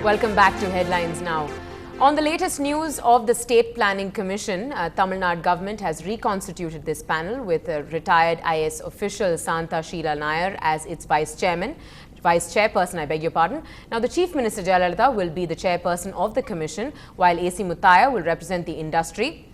Welcome back to Headlines Now. On the latest news of the State Planning Commission, Tamil Nadu government has reconstituted this panel with a retired IS official Santa Sheila Nair as its vice chairperson, I beg your pardon. Now, the Chief Minister Jayalalitha will be the chairperson of the commission, while A.C. Muttaya will represent the industry.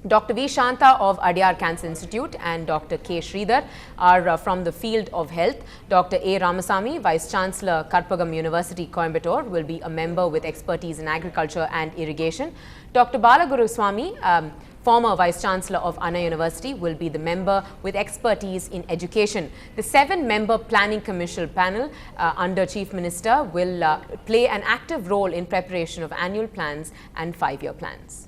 Dr. V. Shanta of Adyar Cancer Institute and Dr. K. Sridhar are from the field of health. Dr. A. Ramasamy, Vice Chancellor, Karpagam University, Coimbatore, will be a member with expertise in agriculture and irrigation. Dr. Balaguru Swamy, former Vice Chancellor of Anna University, will be the member with expertise in education. The 7-member Planning Commission panel under Chief Minister will play an active role in preparation of annual plans and 5-year plans.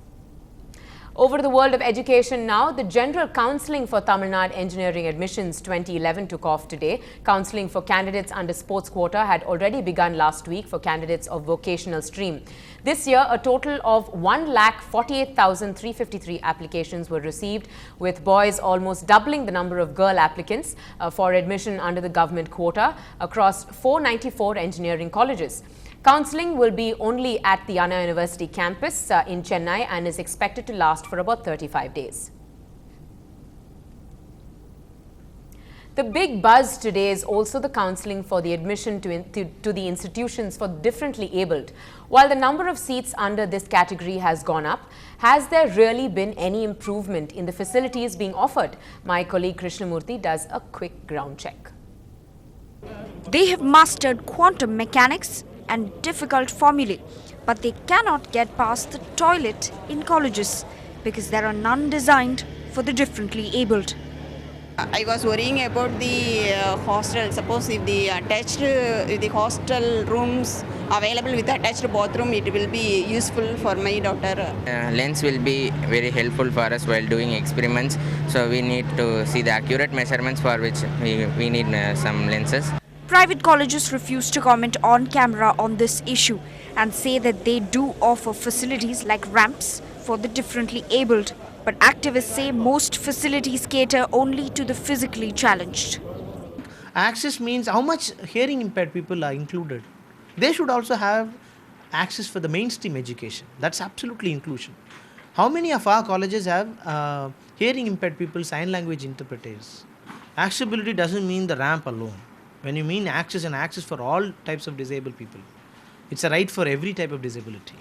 Over to the world of education now. The general counselling for Tamil Nadu Engineering Admissions 2011 took off today. Counselling for candidates under sports quota had already begun last week for candidates of vocational stream. This year, a total of 1,48,353 applications were received, with boys almost doubling the number of girl applicants for admission under the government quota across 494 engineering colleges. Counselling will be only at the Anna University campus in Chennai and is expected to last for about 35 days. The big buzz today is also the counselling for the admission to the institutions for differently abled. While the number of seats under this category has gone up, has there really been any improvement in the facilities being offered? My colleague Krishnamurthy does a quick ground check. They have mastered quantum mechanics and difficult formulae, but they cannot get past the toilet in colleges because there are none designed for the differently abled. I was worrying about the hostel. Suppose if the hostel rooms available with attached bathroom, it will be useful for my daughter. Lens will be very helpful for us while doing experiments. So we need to see the accurate measurements, for which we need some lenses. Private colleges refuse to comment on camera on this issue and say that they do offer facilities like ramps for the differently abled. But activists say most facilities cater only to the physically challenged. Access means how much hearing impaired people are included. They should also have access for the mainstream education. That's absolutely inclusion. How many of our colleges have hearing impaired people, sign language interpreters? Accessibility doesn't mean the ramp alone. When you mean access and access for all types of disabled people, it's a right for every type of disability.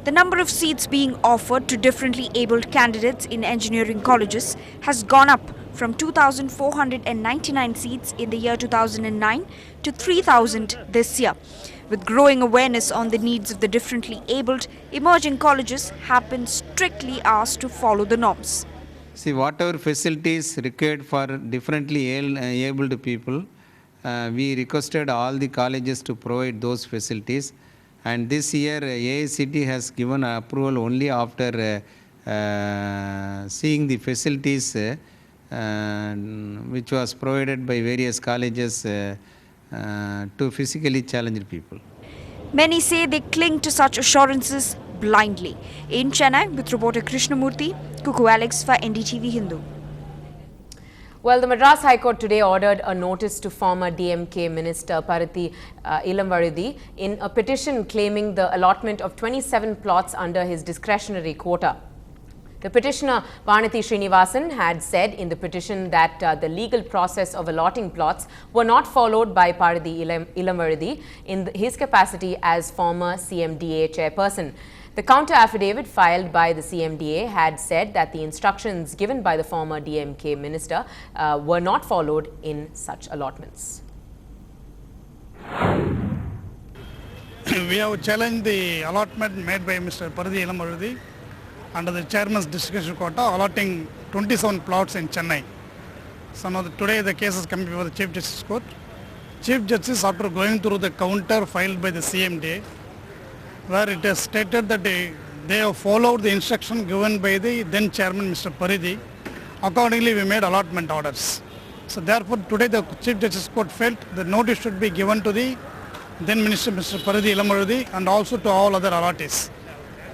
The number of seats being offered to differently abled candidates in engineering colleges has gone up from 2,499 seats in the year 2009 to 3,000 this year. With growing awareness on the needs of the differently abled, emerging colleges have been strictly asked to follow the norms. See, whatever facilities required for differently abled people, we requested all the colleges to provide those facilities, and this year AICT has given approval only after seeing the facilities which was provided by various colleges to physically challenged people. Many say they cling to such assurances blindly. In Chennai, with reporter Krishnamurthy, Kuku Alex for Ndtv-Hindu. Well, the Madras High Court today ordered a notice to former DMK Minister Paridhi Ilamvaridi in a petition claiming the allotment of 27 plots under his discretionary quota. The petitioner, Vanathi Srinivasan, had said in the petition that the legal process of allotting plots were not followed by Paridhi Ilamvaridi in his capacity as former CMDA chairperson. The counter-affidavit filed by the CMDA had said that the instructions given by the former DMK minister were not followed in such allotments. We have challenged the allotment made by Mr. Paridhi Ilamvaridi under the chairman's discretion quota, allotting 27 plots in Chennai. So now today the case is coming before the Chief Justice Court. Chief Justice, after going through the counter filed by the CMDA, where it is stated that they have followed the instruction given by the then chairman Mr. Paridhi. Accordingly, we made allotment orders. So therefore, today the Chief Justice Court felt the notice should be given to the then Minister Mr. Paridhi Ilamvaridi and also to all other allottees.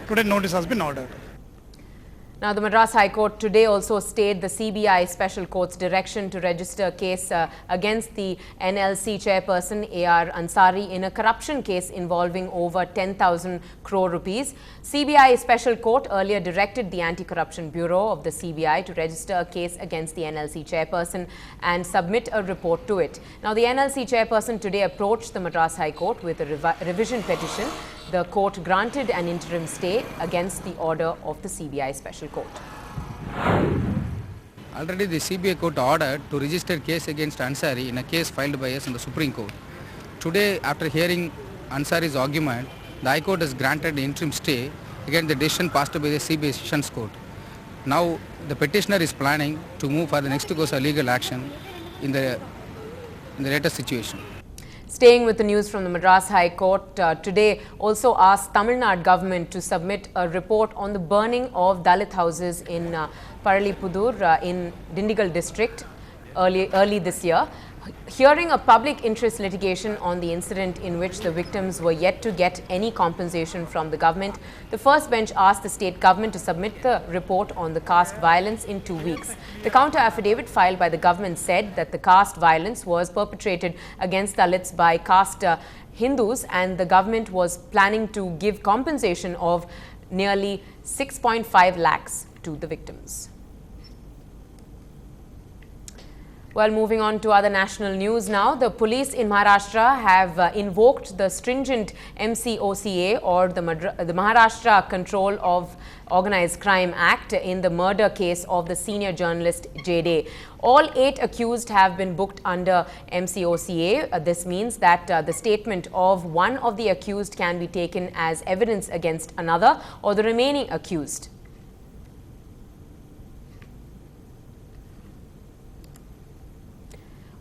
Today notice has been ordered. Now, the Madras High Court today also stayed the CBI Special Court's direction to register a case against the NLC chairperson A.R. Ansari in a corruption case involving over 10,000 crore rupees. CBI Special Court earlier directed the Anti-Corruption Bureau of the CBI to register a case against the NLC chairperson and submit a report to it. Now, the NLC chairperson today approached the Madras High Court with a revision petition. The court granted an interim stay against the order of the CBI Special Court. Already the CBI court ordered to register case against Ansari in a case filed by us in the Supreme Court. Today, after hearing Ansari's argument, the High Court has granted the interim stay against the decision passed by the CBI Sessions Court. Now, the petitioner is planning to move for the next course of legal action in the latest situation. Staying with the news from the Madras High Court, today also asked Tamil Nadu government to submit a report on the burning of Dalit houses in Paralipudur in Dindigul district early this year. Hearing a public interest litigation on the incident in which the victims were yet to get any compensation from the government, the first bench asked the state government to submit the report on the caste violence in 2 weeks. The counter affidavit filed by the government said that the caste violence was perpetrated against Dalits by caste Hindus, and the government was planning to give compensation of nearly 6.5 lakhs to the victims. Well, moving on to other national news now, the police in Maharashtra have invoked the stringent MCOCA, or the Maharashtra Control of Organized Crime Act, in the murder case of the senior journalist J.D. All 8 accused have been booked under MCOCA. This means that the statement of one of the accused can be taken as evidence against another or the remaining accused.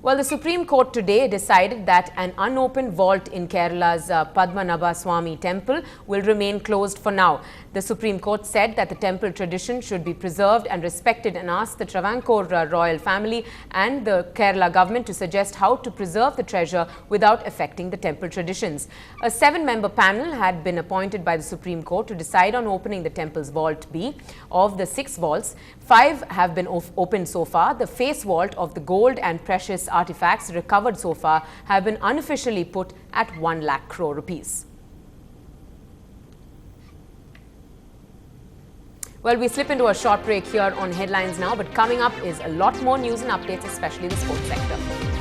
Well, the Supreme Court today decided that an unopened vault in Kerala's Padmanabha Swami temple will remain closed for now. The Supreme Court said that the temple tradition should be preserved and respected and asked the Travancore royal family and the Kerala government to suggest how to preserve the treasure without affecting the temple traditions. A 7-member panel had been appointed by the Supreme Court to decide on opening the temple's Vault B. Of the 6 vaults, 5 have been opened so far. The face vault of the gold and precious artifacts recovered so far have been unofficially put at 1 lakh crore rupees. Well, we slip into a short break here on Headlines Now, but coming up is a lot more news and updates, especially the sports sector.